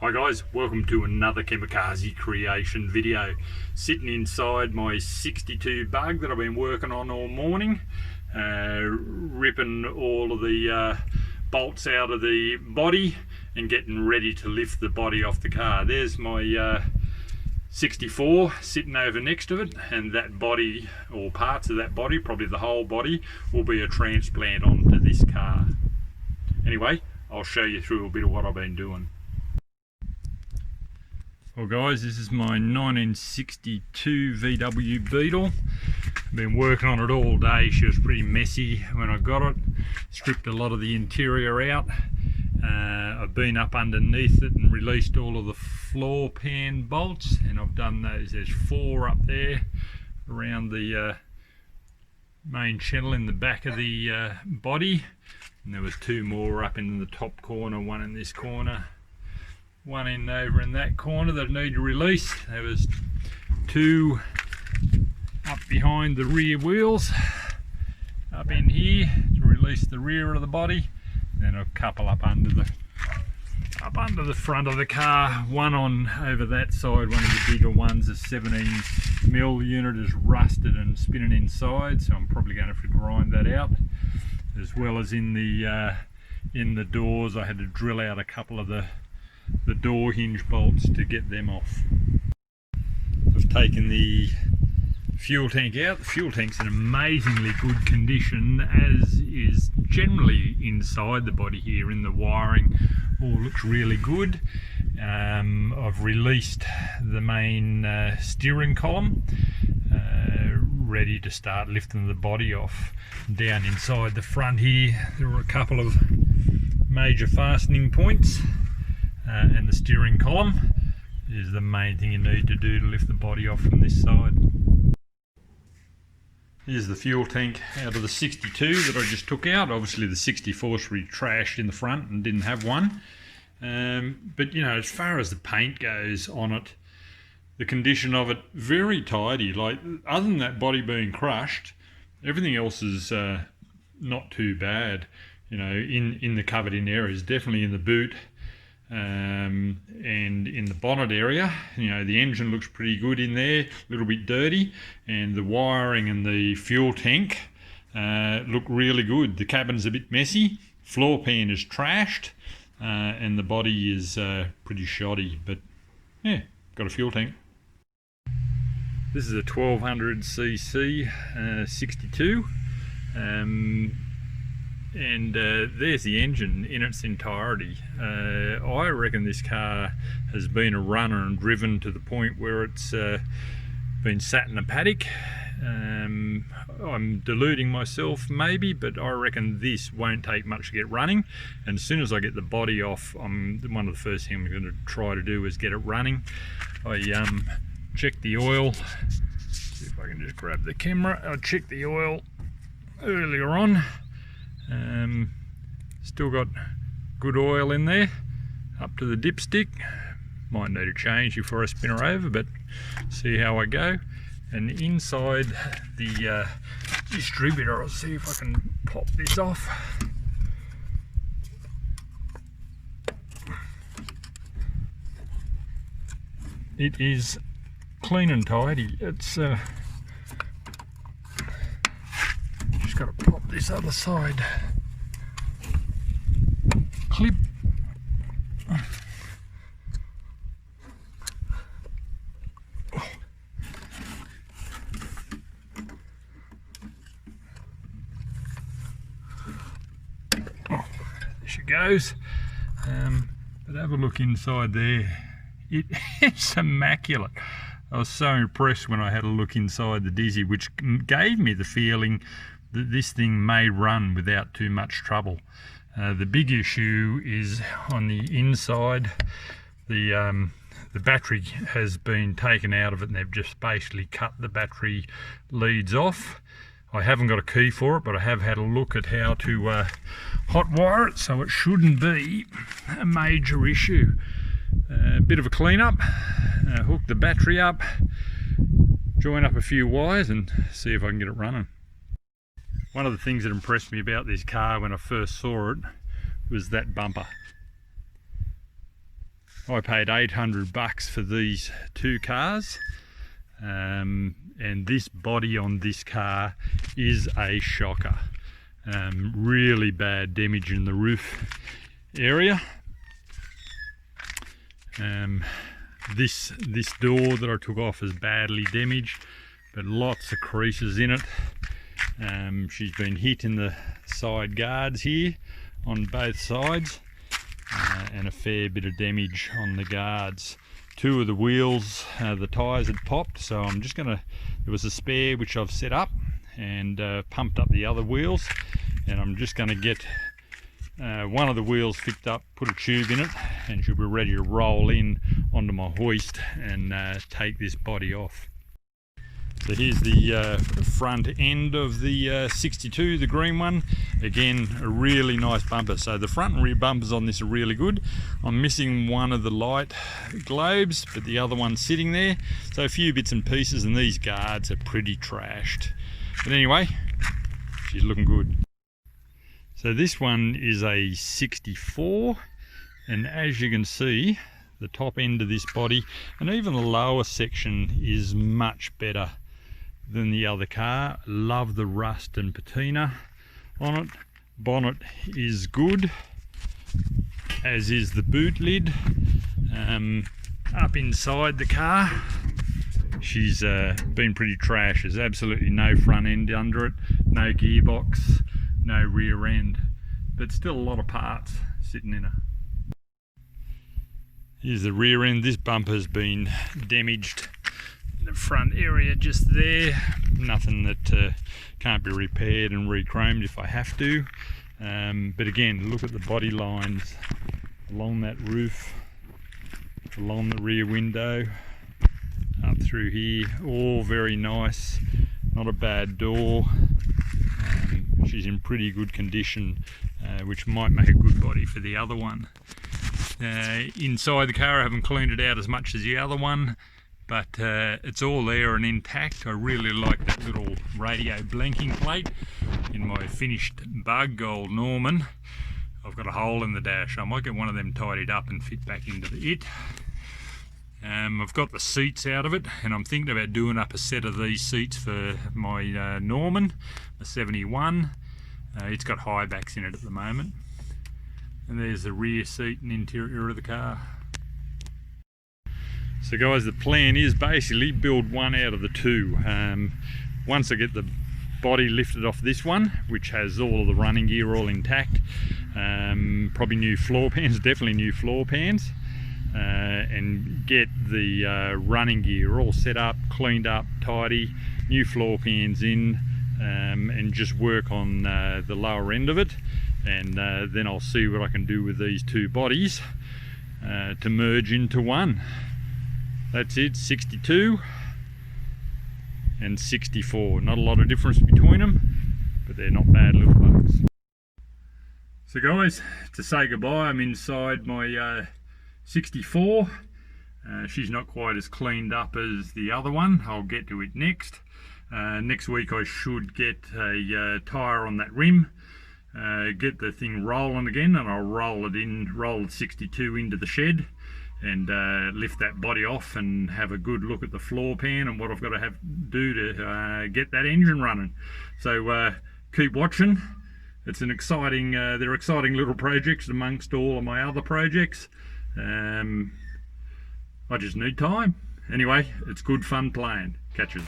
Hi guys, welcome to another KamicarzCreation video. Sitting inside my 62 bug that I've been working on all morning, ripping all of the bolts out of the body and getting ready to lift the body off the car. There's my 64 sitting over next to it, and that body, or parts of that body, probably the whole body, will be a transplant onto this car. Anyway, I'll show you through a bit of what I've been doing. Well guys, this is my 1962 VW Beetle. I've been working on it all day. She was pretty messy when I got it. Stripped a lot of the interior out. I've been up underneath it and released all of the floor pan bolts, and I've done those. There's 4 up there around the main channel in the back of the body, and there was 2 more up in the top corner, 1 in this corner, 1 in over in that corner that I need to release. There was 2 up behind the rear wheels, up in here to release the rear of the body, and then a couple up under the front of the car. 1 on over that side, one of the bigger ones, a 17mm unit is rusted and spinning inside, so I'm probably going to have to grind that out, as well as in the doors. I had to drill out a couple of the door hinge bolts to get them off. I've taken the fuel tank out. The fuel tank's in amazingly good condition, as is generally inside the body here. In the wiring, all looks really good. I've released the main steering column, ready to start lifting the body off. Down inside the front here, there were a couple of major fastening points, and the steering column is the main thing you need to do to lift the body off from this side. Here's the fuel tank out of the 62 that I just took out. Obviously the 64's really trashed in the front and didn't have one. But you know, as far as the paint goes on it, the condition of it, very tidy. Like, other than that body being crushed, everything else is not too bad. You know, in the covered in areas, definitely in the boot, and in the bonnet area. You know, the engine looks pretty good in there, a little bit dirty, and the wiring and the fuel tank look really good. The cabin's a bit messy, floor pan is trashed, and the body is pretty shoddy, but yeah, got a fuel tank. This is a 1200cc 62, and there's the engine in its entirety. I reckon this car has been a runner and driven to the point where it's been sat in a paddock. I'm deluding myself maybe, but I reckon this won't take much to get running, and as soon as I get the body off, one of the first things I'm going to try to do is get it running. I checked the oil. See if I can just grab the camera. I checked the oil earlier on. Still got good oil in there up to the dipstick. Might need a change before I spin her over, but see how I go. And inside the distributor, I'll see if I can pop this off. It is clean and tidy. It's just got to pop this other side clip. There she goes. But have a look inside there. It's immaculate. I was so impressed when I had a look inside the Dizzy, which gave me the feeling that this thing may run without too much trouble. The big issue is on the inside. The battery has been taken out of it, and they've just basically cut the battery leads off. I haven't got a key for it, but I have had a look at how to hotwire it, so it shouldn't be a major issue. A bit of a clean up, hook the battery up, join up a few wires and see if I can get it running. One of the things that impressed me about this car when I first saw it was that bumper. I paid $800 for these two cars, and this body on this car is a shocker. Really bad damage in the roof area. This door that I took off is badly damaged, but lots of creases in it. She's been hit in the side guards here on both sides, and a fair bit of damage on the guards. Two of the wheels, the tyres had popped, so I'm just gonna, there was a spare which I've set up and pumped up the other wheels, and I'm just gonna get one of the wheels fixed up, put a tube in it, and she'll be ready to roll in onto my hoist and take this body off. So here's the front end of the 62, the green one. Again, a really nice bumper. So the front and rear bumpers on this are really good. I'm missing one of the light globes, but the other one's sitting there. So a few bits and pieces, and these guards are pretty trashed. But anyway, she's looking good. So this one is a 64, and as you can see, the top end of this body and even the lower section is much better than the other car. Love the rust and patina on it. Bonnet is good, as is the boot lid. Up inside the car, she's been pretty trash. There's absolutely no front end under it, no gearbox, no rear end, but still a lot of parts sitting in her. Here's the rear end. This bumper's been damaged. The front area just there, nothing that can't be repaired and re-chromed if I have to. But again, look at the body lines along that roof, along the rear window, up through here, all very nice, not a bad door. She's in pretty good condition, which might make a good body for the other one. Inside the car I haven't cleaned it out as much as the other one, but it's all there and intact. I really like that little radio blanking plate in my finished Bug Gold Norman. I've got a hole in the dash. I might get one of them tidied up and fit back into it. I've got the seats out of it, and I'm thinking about doing up a set of these seats for my Norman, the 71. It's got high backs in it at the moment. And there's the rear seat and interior of the car. So guys, the plan is basically build one out of the two. Once I get the body lifted off this one, which has all of the running gear all intact, probably new floor pans, definitely new floor pans, and get the running gear all set up, cleaned up, tidy, new floor pans in, and just work on the lower end of it, and then I'll see what I can do with these two bodies to merge into one. That's it, 62 and 64. Not a lot of difference between them, but they're not bad little bugs. So guys, to say goodbye, I'm inside my 64. She's not quite as cleaned up as the other one. I'll get to it next. Next week I should get a tyre on that rim, get the thing rolling again, and I'll roll the 62 into the shed, and lift that body off and have a good look at the floor pan and what I've got to do to get that engine running. So keep watching. It's an exciting, they're exciting little projects amongst all of my other projects. I just need time. Anyway, it's good fun playing. Catches.